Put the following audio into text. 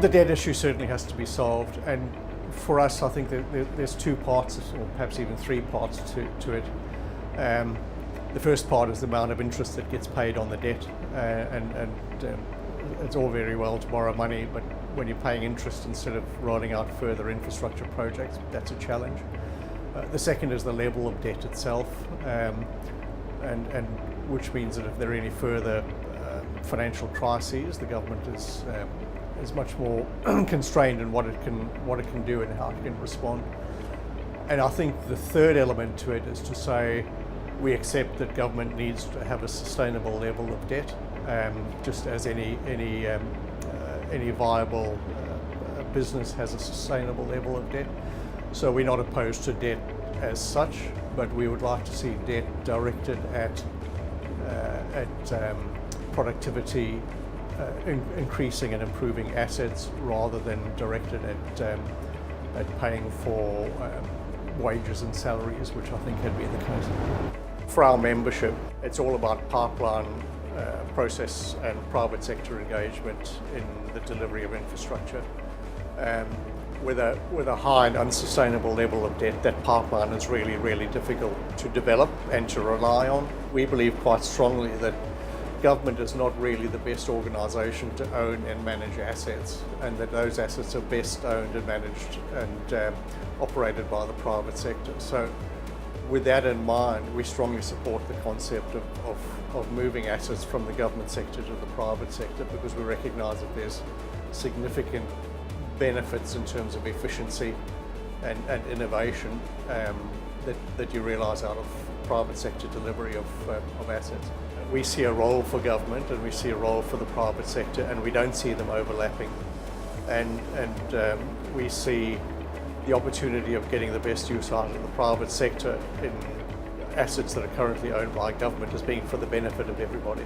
The debt issue certainly has to be solved, and for us I think there's two parts, or perhaps even three parts to it. The first part is the amount of interest that gets paid on the debt, and it's all very well to borrow money, but when you're paying interest instead of rolling out further infrastructure projects, that's a challenge. The second is the level of debt itself, and which means that if there are any further financial crises, the government is much more constrained in what it can do and how it can respond. And I think the third element to it is to say we accept that government needs to have a sustainable level of debt, just as any viable business has a sustainable level of debt. So we're not opposed to debt as such, but we would like to see debt directed at productivity, increasing and improving assets, rather than directed at paying for wages and salaries, which I think had been the case. For our membership, it's all about pipeline process and private sector engagement in the delivery of infrastructure. With a high and unsustainable level of debt, that pipeline is really, really difficult to develop and to rely on. We believe quite strongly that government is not really the best organisation to own and manage assets, and that those assets are best owned and managed and operated by the private sector. So with that in mind, we strongly support the concept of moving assets from the government sector to the private sector, because we recognise that there's significant benefits in terms of efficiency and innovation that you realise out of private sector delivery of assets. We see a role for government and we see a role for the private sector, and we don't see them overlapping. And we see the opportunity of getting the best use out of the private sector in assets that are currently owned by government as being for the benefit of everybody.